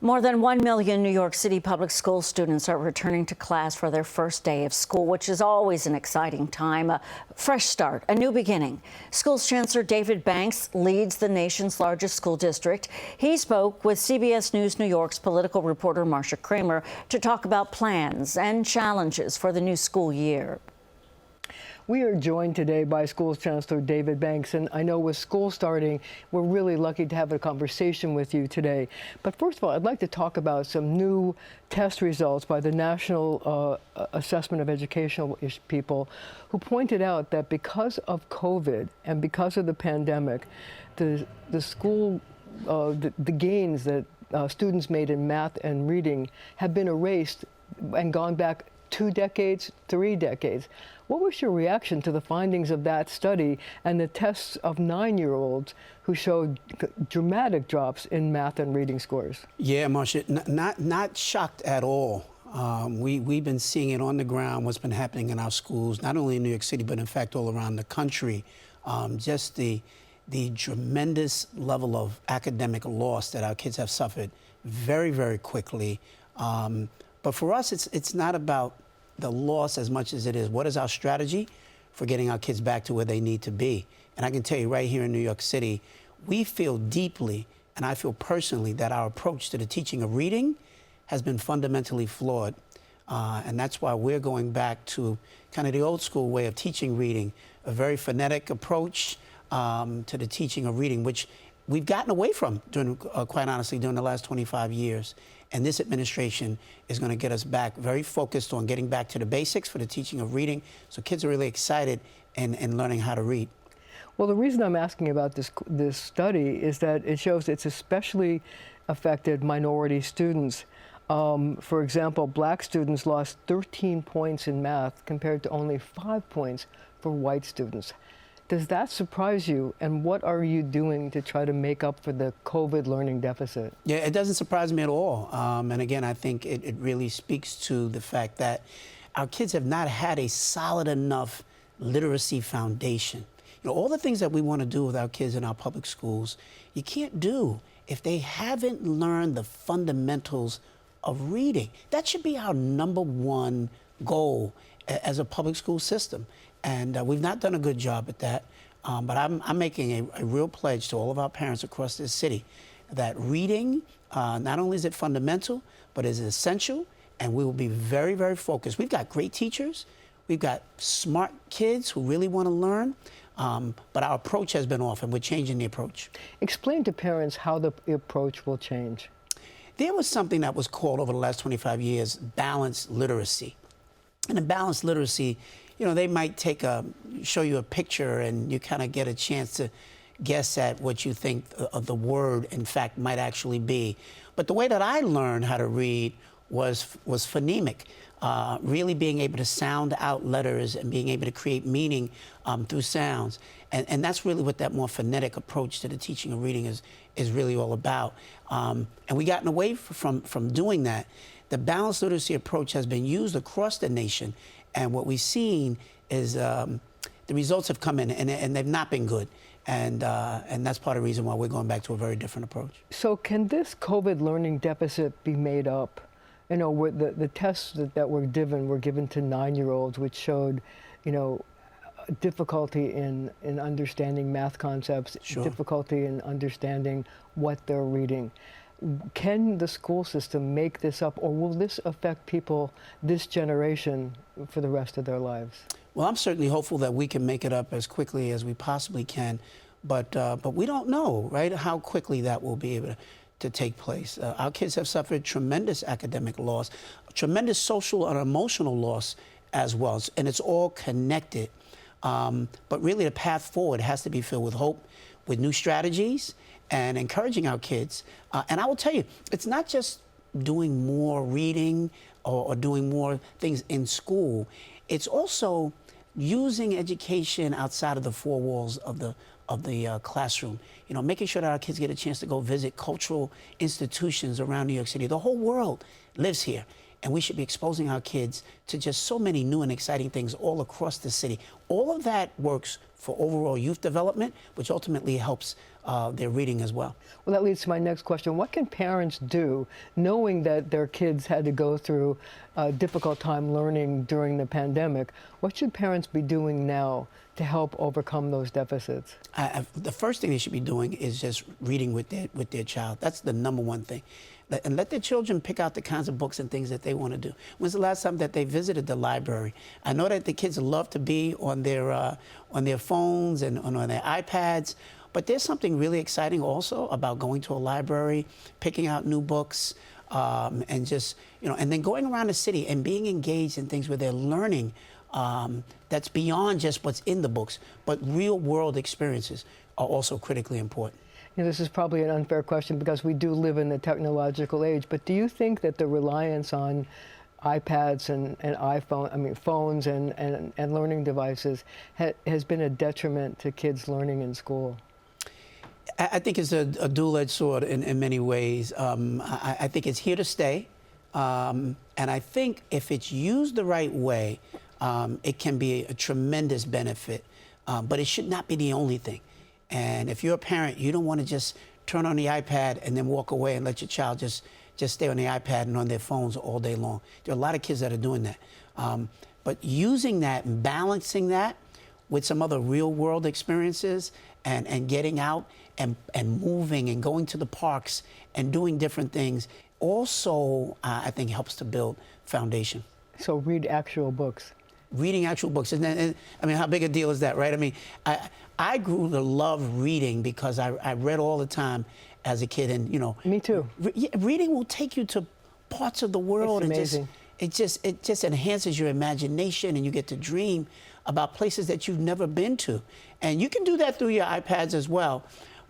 More than 1 million New York City public school students are returning to class for their first day of school, which is always an exciting time. A fresh start, a new beginning. Schools Chancellor David Banks leads the nation's largest school district. He spoke with CBS News New York's political reporter Marcia Kramer to talk about plans and challenges for the new school year. We are joined today by Schools Chancellor David Banks, and I know with school starting, we're really lucky to have a conversation with you today. But first of all, I'd like to talk about some new test results by the National Assessment of Educational people, who pointed out that because of COVID and because of the pandemic, the gains that students made in math and reading have been erased and gone back 2 decades, 3 decades. What was your reaction to the findings of that study and the tests of 9-year-olds who showed dramatic drops in math and reading scores? Yeah, Marcia, not shocked at all. We've been seeing it on the ground, what's been happening in our schools, not only in New York City, but in fact all around the country. Just the tremendous level of academic loss that our kids have suffered very, very quickly. But for us, it's not about the loss as much as it is what is our strategy for getting our kids back to where they need to be. And I can tell you right here in New York City, we feel deeply, and I feel personally, that our approach to the teaching of reading has been fundamentally flawed. And that's why we're going back to kind of the old school way of teaching reading, a very phonetic approach to the teaching of reading, which we've gotten away from, quite honestly, during the last 25 years. And this administration is going to get us back very focused on getting back to the basics for the teaching of reading. So kids are really excited in learning how to read. Well, the reason I'm asking about this study is that it shows it's especially affected minority students. For example, black students lost 13 points in math compared to only 5 points for white students. Does that surprise you, and what are you doing to try to make up for the COVID learning deficit? Yeah, it doesn't surprise me at all. And again, I think it really speaks to the fact that our kids have not had a solid enough literacy foundation. You know, all the things that we want to do with our kids in our public schools, you can't do if they haven't learned the fundamentals of reading. That should be our #1 goal as a public school system. And we've not done a good job at that. But I'm making a real pledge to all of our parents across this city that reading, not only is it fundamental, but is essential. And we will be very, very focused. We've got great teachers. We've got smart kids who really want to learn. But our approach has been off, and we're changing the approach. Explain to parents how the approach will change. There was something that was called over the last 25 years balanced literacy. And in balanced literacy, you know, they might show you a picture and you kind of get a chance to guess at what you think of the word, in fact, might actually be. But the way that I learned how to read was phonemic, really being able to sound out letters and being able to create meaning through sounds. And that's really what that more phonetic approach to the teaching of reading is really all about. And we gotten away from doing that. The balanced literacy approach has been used across the nation, and what we've seen is the results have come in, and they've not been good. And that's part of the reason why we're going back to a very different approach. So can this COVID learning deficit be made up? You know, the tests that were given to 9-year-olds, which showed, you know, difficulty in understanding math concepts, Sure. difficulty in understanding what they're reading. Can the school system make this up, or will this affect people, this generation, for the rest of their lives? Well, I'm certainly hopeful that we can make it up as quickly as we possibly can, but we don't know, right, how quickly that will be able to take place. Our kids have suffered tremendous academic loss, tremendous social and emotional loss as well, and it's all connected. But really the path forward has to be filled with hope, with new strategies, and encouraging our kids. And I will tell you, it's not just doing more reading or doing more things in school. It's also using education outside of the 4 walls of the classroom. You know, making sure that our kids get a chance to go visit cultural institutions around New York City. The whole world lives here. And we should be exposing our kids to just so many new and exciting things all across the city. All of that works for overall youth development, which ultimately helps their reading as well. Well, that leads to my next question. What can parents do, knowing that their kids had to go through a difficult time learning during the pandemic? What should parents be doing now to help overcome those deficits? The first thing they should be doing is just reading with their child. That's the number one thing. And let their children pick out the kinds of books and things that they want to do. When's the last time that they visited the library? I know that the kids love to be on their phones and on their iPads, but there's something really exciting also about going to a library, picking out new books, and just, and then going around the city and being engaged in things where they're learning that's beyond just what's in the books, but real world experiences are also critically important. This is probably an unfair question because we do live in the technological age, but do you think that the reliance on iPads and phones and learning devices has been a detriment to kids learning in school? I think it's a dual-edged sword in many ways. I think it's here to stay, and I think if it's used the right way, it can be a tremendous benefit, but it should not be the only thing. And if you're a parent, you don't want to just turn on the iPad and then walk away and let your child just stay on the iPad and on their phones all day long. There are a lot of kids that are doing that. But using that and balancing that with some other real-world experiences and getting out and moving and going to the parks and doing different things also, I think, helps to build foundation. So read actual books. Reading actual books. And I mean, how big a deal is that, right? I mean, I grew to love reading because I read all the time as a kid. And, Me too. Reading will take you to parts of the world. It's amazing. And it just enhances your imagination, and you get to dream about places that you've never been to. And you can do that through your iPads as well.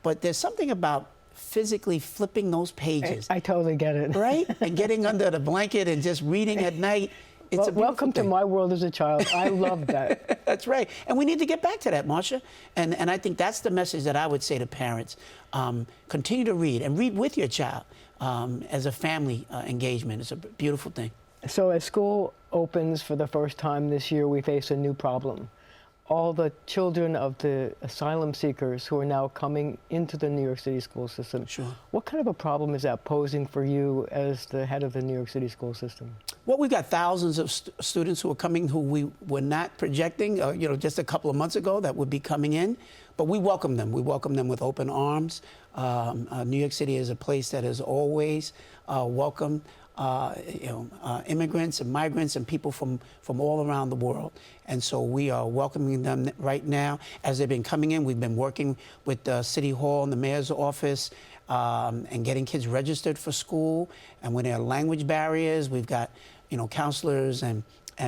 But there's something about physically flipping those pages. I totally get it. Right? And getting under the blanket and just reading at night. It's welcome to my world as a child. I love that. That's right. And we need to get back to that, Marcia. And I think that's the message that I would say to parents. Continue to read and read with your child as a family engagement. It's a beautiful thing. So as school opens for the first time this year, we face a new problem. All the children of the asylum seekers who are now coming into the New York City school system. Sure. What kind of a problem is that posing for you as the head of the New York City school system? Well, we've got thousands of students who are coming who we were not projecting, just a couple of months ago that would be coming in. But we welcome them. We welcome them with open arms. New York City is a place that has always welcomed immigrants and migrants and people from all around the world. And so we are welcoming them right now. As they've been coming in, we've been working with City Hall and the mayor's office and getting kids registered for school. And when there are language barriers, we've got counselors and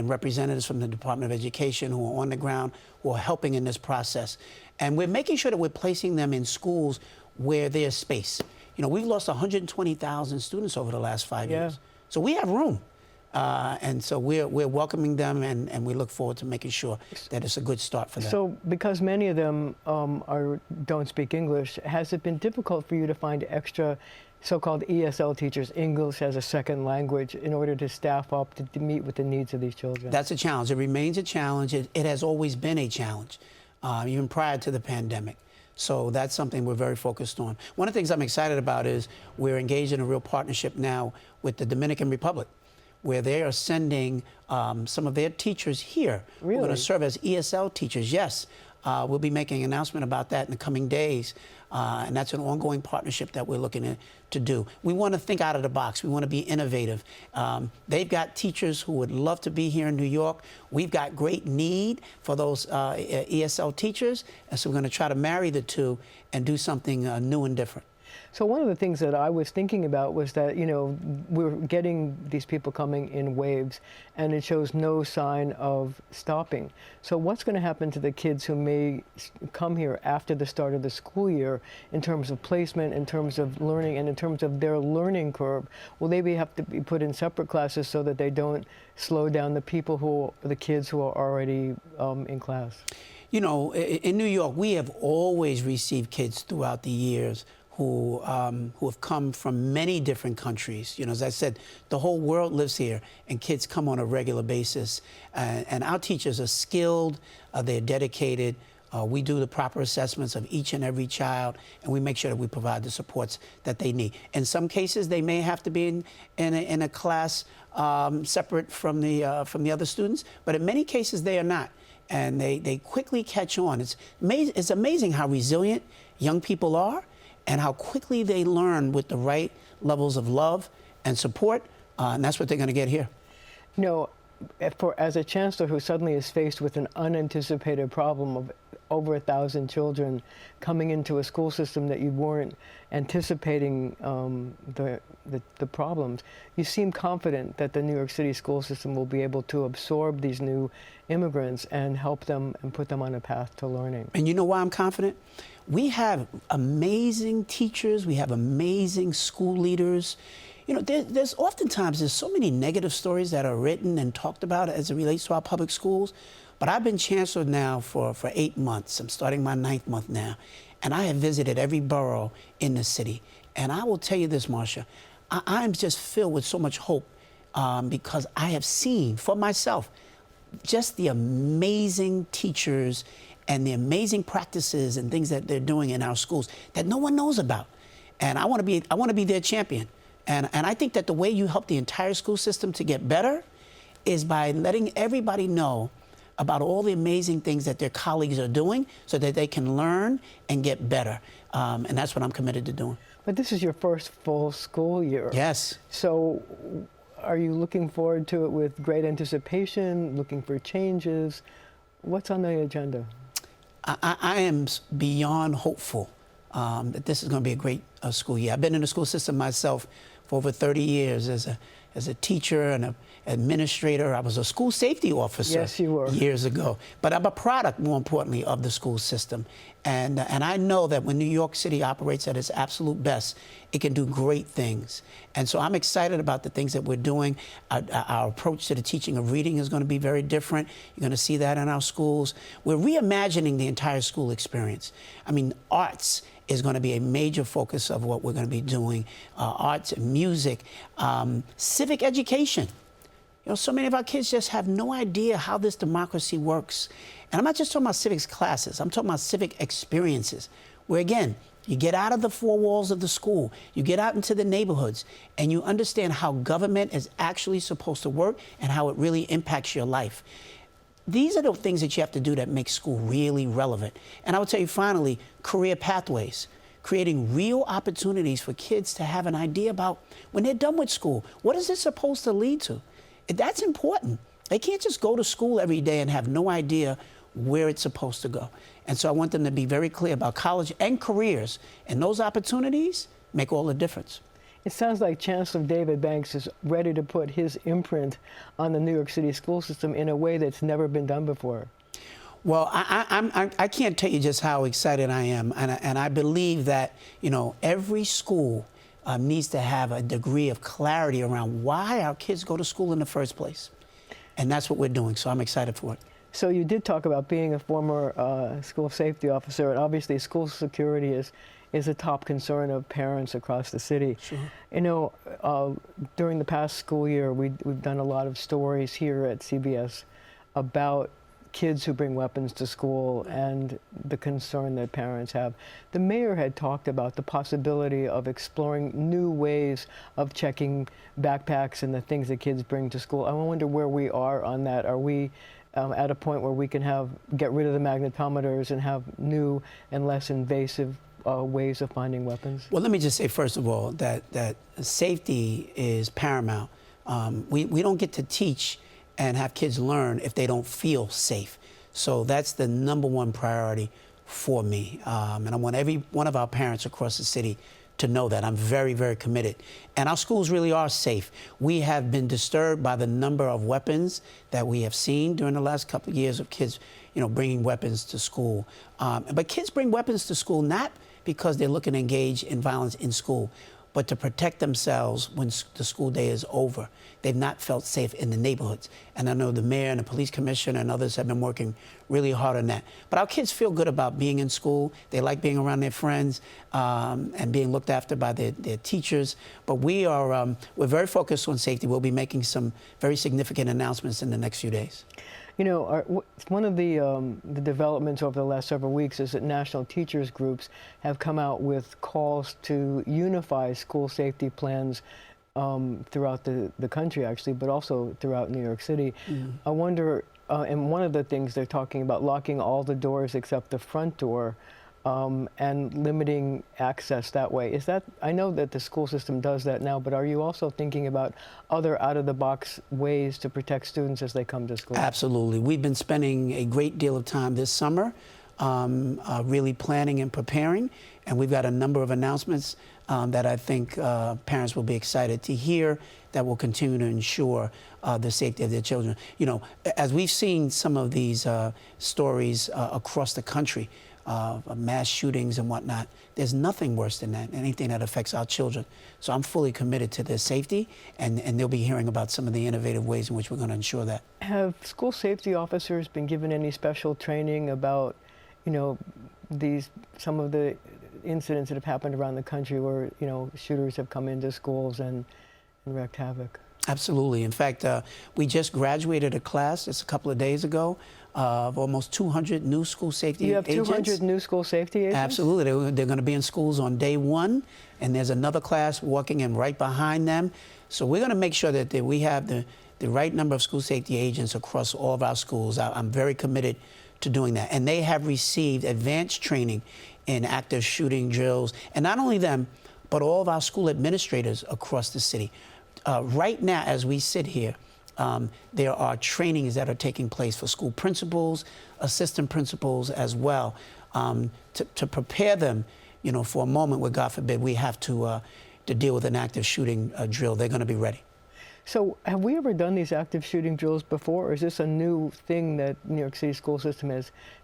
representatives from the Department of Education who are on the ground, who are helping in this process. And we're making sure that we're placing them in schools where there's space. We've lost 120,000 students over the last 5 years. So we have room. And so we're welcoming them, and we look forward to making sure that it's a good start for them. So because many of them don't speak English, has it been difficult for you to find extra so-called ESL teachers, English as a second language, in order to staff up to meet with the needs of these children? That's a challenge. It remains a challenge. It has always been a challenge, even prior to the pandemic. So that's something we're very focused on. One of the things I'm excited about is we're engaged in a real partnership now with the Dominican Republic, where they are sending some of their teachers here. Really? We're going to serve as ESL teachers, yes. We'll be making an announcement about that in the coming days. And that's an ongoing partnership that we're looking to do. We want to think out of the box. We want to be innovative. They've got teachers who would love to be here in New York. We've got great need for those ESL teachers. And so we're going to try to marry the two and do something new and different. So one of the things that I was thinking about was that, we're getting these people coming in waves, and it shows no sign of stopping. So what's going to happen to the kids who may come here after the start of the school year in terms of placement, in terms of learning, and in terms of their learning curve? Will they have to be put in separate classes so that they don't slow down the kids who are already in class? In New York, we have always received kids throughout the years who have come from many different countries. As I said, the whole world lives here, and kids come on a regular basis. And our teachers are skilled, they're dedicated, We do the proper assessments of each and every child, and we make sure that we provide the supports that they need. In some cases, they may have to be in a class separate from the other students, but in many cases, they are not. And they quickly catch on. It's amazing how resilient young people are and how quickly they learn with the right levels of love and support, and that's what they're going to get here. You know, as a chancellor who suddenly is faced with an unanticipated problem of over 1,000 children coming into a school system that you weren't anticipating the problems, you seem confident that the New York City school system will be able to absorb these new immigrants and help them and put them on a path to learning. And you know why I'm confident? We have amazing teachers, we have amazing school leaders. You know, there's so many negative stories that are written and talked about as it relates to our public schools. But I've been chancellor now for 8 months. I'm starting my 9th month now. And I have visited every borough in the city. And I will tell you this, Marcia, I'm just filled with so much hope because I have seen for myself just the amazing teachers and the amazing practices and things that they're doing in our schools that no one knows about. And I want to be their champion. And I think that the way you help the entire school system to get better is by letting everybody know about all the amazing things that their colleagues are doing so that they can learn and get better. And that's what I'm committed to doing. But this is your first full school year. Yes. So are you looking forward to it with great anticipation, looking for changes? What's on the agenda? I am beyond hopeful that this is going to be a great school year. I've been in the school system myself for over 30 years as a teacher and an administrator. I was a school safety officer. Yes, you were. Years ago. But I'm a product, more importantly, of the school system. And I know that when New York City operates at its absolute best, it can do great things. And so I'm excited about the things that we're doing. Our approach to the teaching of reading is going to be very different. You're going to see that in our schools. We're reimagining the entire school experience. I mean, arts is going to be a major focus of what we're going to be doing. Arts and music, civic education. You know, so many of our kids just have no idea how this democracy works. And I'm not just talking about civics classes. I'm talking about civic experiences, where, again, you get out of the four walls of the school, you get out into the neighborhoods, and you understand how government is actually supposed to work and how it really impacts your life. These are the things that you have to do that make school really relevant. And I would tell you, finally, career pathways. Creating real opportunities for kids to have an idea about when they're done with school. What is this supposed to lead to? That's important. They can't just go to school every day and have no idea where it's supposed to go. And so I want them to be very clear about college and careers. And those opportunities make all the difference. It sounds like Chancellor David Banks is ready to put his imprint on the New York City school system in a way that's never been done before. Well, I can't tell you just how excited I am. And I believe that, you know, every school needs to have a degree of clarity around why our kids go to school in the first place. And that's what we're doing. So I'm excited for it. So you did talk about being a former school safety officer, and obviously school security is a top concern of parents across the city. Sure. You know, during the past school year, we've done a lot of stories here at CBS about kids who bring weapons to school and the concern that parents have. The mayor had talked about the possibility of exploring new ways of checking backpacks and the things that kids bring to school. I wonder where we are on that. Are we at a point where we can get rid of the magnetometers and have new and less invasive ways of finding weapons? Well, let me just say, first of all, that safety is paramount. We don't get to teach and have kids learn if they don't feel safe. So that's the #1 priority for me. And I want every one of our parents across the city to know that. I'm very, very committed. And our schools really are safe. We have been disturbed by the number of weapons that we have seen during the last couple of years of kids, you know, bringing weapons to school. But kids bring weapons to school not because they're looking to engage in violence in school, but to protect themselves when the school day is over. They've not felt safe in the neighborhoods. And I know the mayor and the police commissioner and others have been working really hard on that. But our kids feel good about being in school. They like being around their friends and being looked after by their teachers. But we're very focused on safety. We'll be making some very significant announcements in the next few days. You know, one of the developments over the last several weeks is that national teachers groups have come out with calls to unify school safety plans throughout the country, actually, but also throughout New York City. I wonder, and one of the things they're talking about, locking all the doors except the front door, and limiting access that way. Is that, I know that the school system does that now, but are you also thinking about other out-of-the-box ways to protect students as they come to school? Absolutely. We've been spending a great deal of time this summer really planning and preparing, and we've got a number of announcements that I think parents will be excited to hear that will continue to ensure the safety of their children. You know, as we've seen some of these stories across the country, mass shootings and whatnot, there's nothing worse than that, anything that affects our children. So I'm fully committed to their safety, and they'll be hearing about some of the innovative ways in which we're going to ensure that. Have school safety officers been given any special training about, you know, some of the incidents that have happened around the country where, you know, shooters have come into schools and wreaked havoc? Absolutely. In fact, we just graduated a class just a couple of days ago of almost 200 new school safety agents. You have 200 new school safety agents? Absolutely. They're going to be in schools on day one, and there's another class walking in right behind them. So we're going to make sure that we have the right number of school safety agents across all of our schools. I'm very committed to doing that. And they have received advanced training in active shooting drills. And not only them, but all of our school administrators across the city. Right now, as we sit here, there are trainings that are taking place for school principals, assistant principals as well, to prepare them, you know, for a moment where, God forbid, we have to deal with an active shooting drill. They're going to be ready. So have we ever done these active shooting drills before, or is this a new thing that New York City school system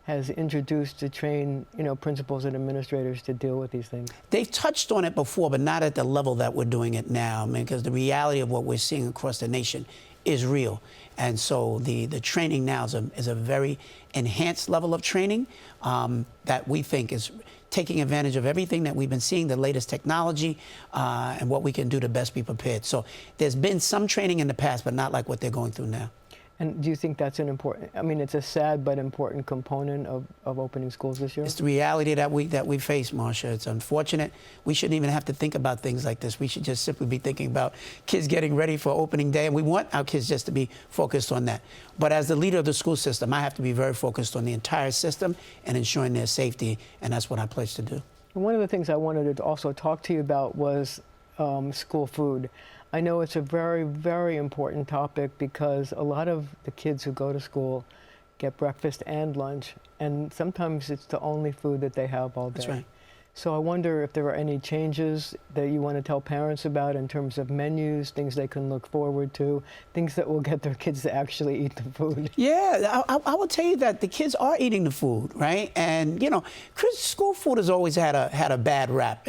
has introduced to train, you know, principals and administrators to deal with these things? They've touched on it before, but not at the level that we're doing it now. I mean, because the reality of what we're seeing across the nation is real. And so the training now is a very enhanced level of training that we think is taking advantage of everything that we've been seeing, the latest technology, and what we can do to best be prepared. So there's been some training in the past, but not like what they're going through now. And do you think that's an important, I mean, it's a sad but important component of opening schools this year? It's the reality that we face, Marcia. It's unfortunate. We shouldn't even have to think about things like this. We should just simply be thinking about kids getting ready for opening day, and we want our kids just to be focused on that. But as the leader of the school system, I have to be very focused on the entire system and ensuring their safety, and that's what I pledge to do. One of the things I wanted to also talk to you about was school food. I know it's a very, very important topic because a lot of the kids who go to school get breakfast and lunch, and sometimes it's the only food that they have all day. That's right. So I wonder if there are any changes that you want to tell parents about in terms of menus, things they can look forward to, things that will get their kids to actually eat the food. Yeah, I will tell you that the kids are eating the food, right? And, you know, school food has always had a bad rap,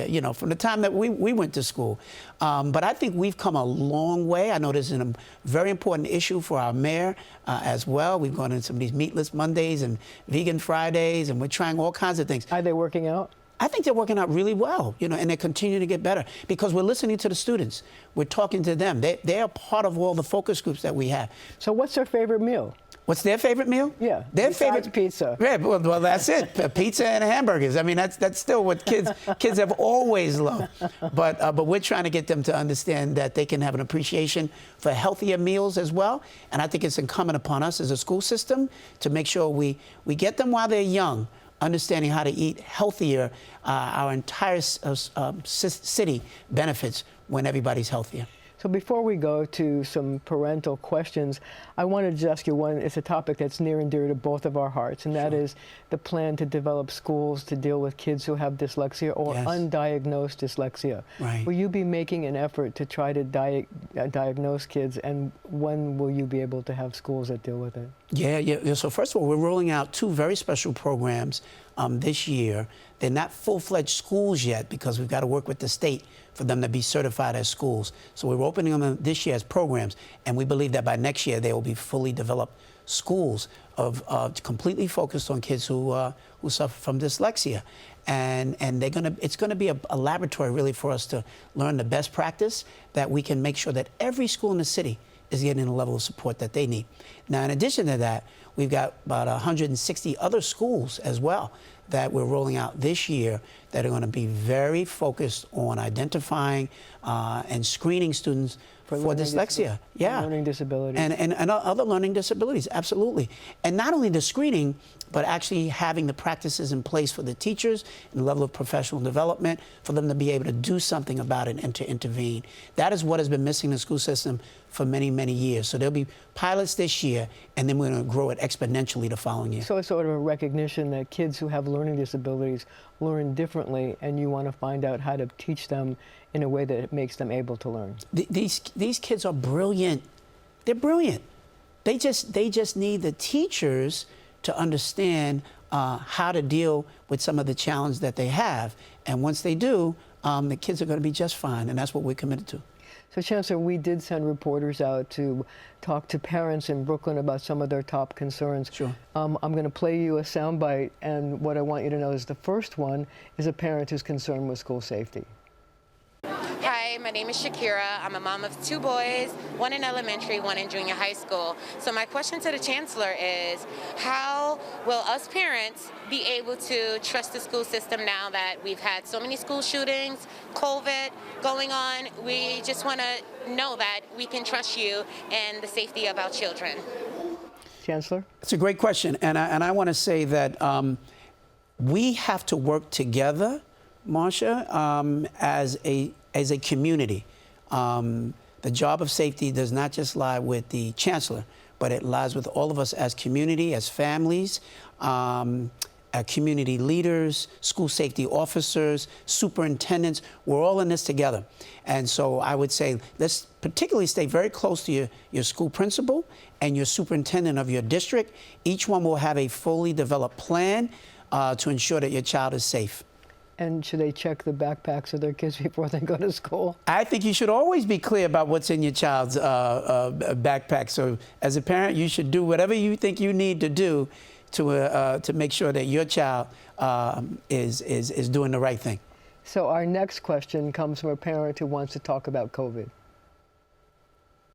you know, from the time that we went to school. But I think we've come a long way. I know this is a very important issue for our mayor as well. We've gone into some of these meatless Mondays and vegan Fridays, and we're trying all kinds of things. Are they working out? I think they're working out really well, you know, and they're continuing to get better because we're listening to the students. We're talking to them. They're part of all the focus groups that we have. So what's their favorite meal? What's their favorite meal? Yeah, their favorite pizza. Yeah, well, that's it. Pizza and hamburgers. I mean, that's still what kids have always loved. But we're trying to get them to understand that they can have an appreciation for healthier meals as well. And I think it's incumbent upon us as a school system to make sure we get them while they're young, understanding how to eat healthier. Our entire city benefits when everybody's healthier. So before we go to some parental questions, I wanted to ask you one. It's a topic that's near and dear to both of our hearts, and that is the plan to develop schools to deal with kids who have dyslexia or undiagnosed dyslexia. Right. Will you be making an effort to try to diagnose kids, and when will you be able to have schools that deal with it? Yeah. So first of all, we're rolling out two very special programs this year. They're not full-fledged schools yet because we've got to work with the state for them to be certified as schools. So we're opening them this year as programs, and we believe that by next year they will be fully developed schools of completely focused on kids who suffer from dyslexia. And it's gonna be a laboratory really for us to learn the best practice that we can make sure that every school in the city is getting the level of support that they need. Now, in addition to that, we've got about 160 other schools as well that we're rolling out this year that are going to be very focused on identifying and screening students for dyslexia. Learning disabilities. And other learning disabilities, absolutely. And not only the screening, but actually having the practices in place for the teachers and the level of professional development for them to be able to do something about it and to intervene. That is what has been missing in the school system for many, many years. So there'll be pilots this year, and then we're going to grow it exponentially the following year. So it's sort of a recognition that kids who have learning disabilities learn differently, and you want to find out how to teach them in a way that it makes them able to learn. These kids are brilliant. They're brilliant. They just need the teachers to understand how to deal with some of the challenge that they have. And once they do, the kids are going to be just fine, and that's what we're committed to. So, Chancellor, we did send reporters out to talk to parents in Brooklyn about some of their top concerns. Sure. I'm going to play you a soundbite, and what I want you to know is the first one is a parent who's concerned with school safety. Hi, my name is Shakira. I'm a mom of 2 boys, one in elementary, one in junior high school. So my question to the Chancellor is, how will us parents be able to trust the school system now that we've had so many school shootings, COVID going on? We just want to know that we can trust you and the safety of our children. Chancellor? It's a great question, and I want to say that we have to work together, Marcia, as a community. The job of safety does not just lie with the Chancellor, but it lies with all of us as community, as families, community leaders, school safety officers, superintendents. We're all in this together. And so I would say let's particularly stay very close to your school principal and your superintendent of your district. Each one will have a fully developed plan to ensure that your child is safe. And should they check the backpacks of their kids before they go to school? I think you should always be clear about what's in your child's backpack. So as a parent, you should do whatever you think you need to do to make sure that your child is doing the right thing. So our next question comes from a parent who wants to talk about COVID.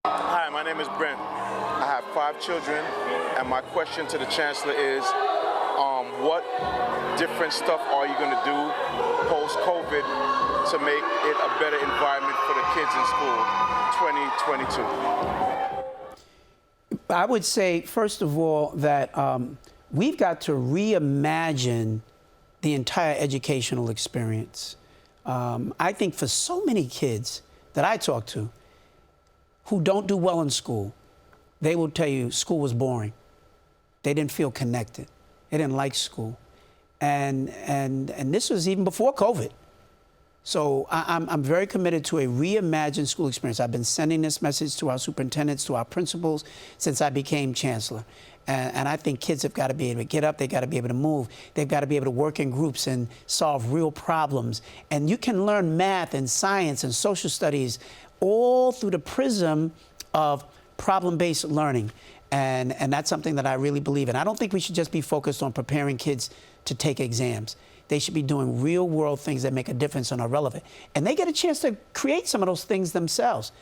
Hi, my name is Brent. I have 5 children, and my question to the Chancellor is, what different stuff are you going to do post-COVID to make it a better environment for the kids in school 2022? I would say, first of all, that we've got to reimagine the entire educational experience. I think for so many kids that I talk to who don't do well in school, they will tell you school was boring. They didn't feel connected. They didn't like school. And this was even before COVID. So I'm very committed to a reimagined school experience. I've been sending this message to our superintendents, to our principals, since I became chancellor. And I think kids have got to be able to get up, they've got to be able to move, they've got to be able to work in groups and solve real problems. And you can learn math and science and social studies all through the prism of problem-based learning. And that's something that I really believe in. I don't think we should just be focused on preparing kids to take exams. They should be doing real-world things that make a difference and are relevant. And they get a chance to create some of those things themselves.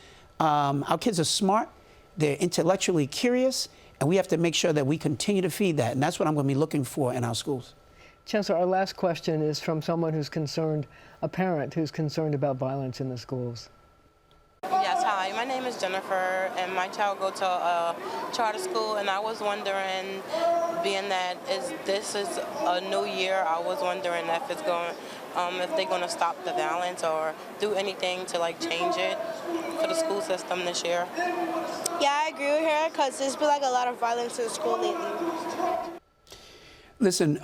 Our kids are smart, they're intellectually curious, and we have to make sure that we continue to feed that. And that's what I'm going to be looking for in our schools. Chancellor, our last question is from someone who's concerned, a parent who's concerned about violence in the schools. Yes, hi. My name is Jennifer, and my child goes to a charter school, and I was wondering, being that this is a new year, I was wondering if it's going, if they're going to stop the violence or do anything to like change it for the school system this year. Yeah, I agree with her because there's been like a lot of violence in school lately. Listen,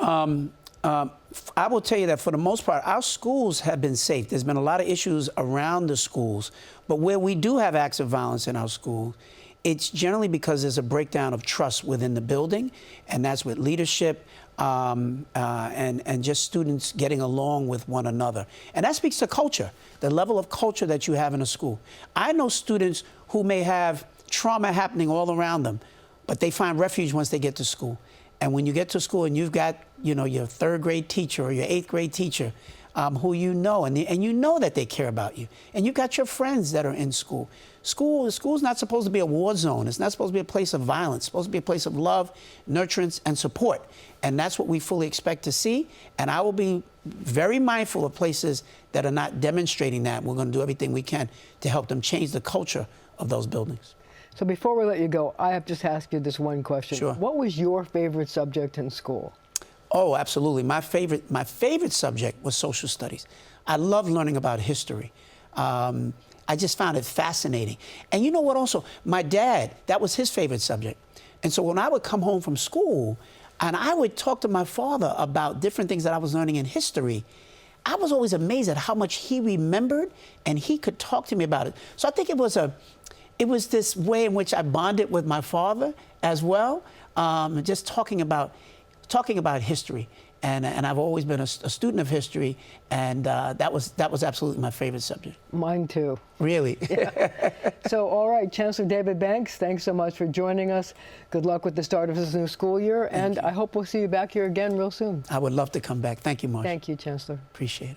I will tell you that for the most part, our schools have been safe. There's been a lot of issues around the schools, but where we do have acts of violence in our schools, it's generally because there's a breakdown of trust within the building, and that's with leadership and just students getting along with one another. And that speaks to culture, the level of culture that you have in a school. I know students who may have trauma happening all around them, but they find refuge once they get to school. And when you get to school and you've got, you know, your 3rd grade teacher or your 8th grade teacher who you know, and you know that they care about you. And you got your friends that are in school. School's not supposed to be a war zone. It's not supposed to be a place of violence. It's supposed to be a place of love, nurturance, and support. And that's what we fully expect to see. And I will be very mindful of places that are not demonstrating that. We're going to do everything we can to help them change the culture of those buildings. So before we let you go, I have just asked you this one question. Sure. What was your favorite subject in school? Oh, absolutely. My favorite subject was social studies. I loved learning about history. I just found it fascinating. And you know what also? My dad, that was his favorite subject. And so when I would come home from school and I would talk to my father about different things that I was learning in history, I was always amazed at how much he remembered and he could talk to me about it. So I think it was this way in which I bonded with my father as well, just talking about history. And I've always been a student of history, and that was absolutely my favorite subject. Mine too. Really? Yeah. So, all right, Chancellor David Banks, thanks so much for joining us. Good luck with the start of this new school year, and I hope we'll see you back here again real soon. I would love to come back. Thank you, Marcia. Thank you, Chancellor. Appreciate it.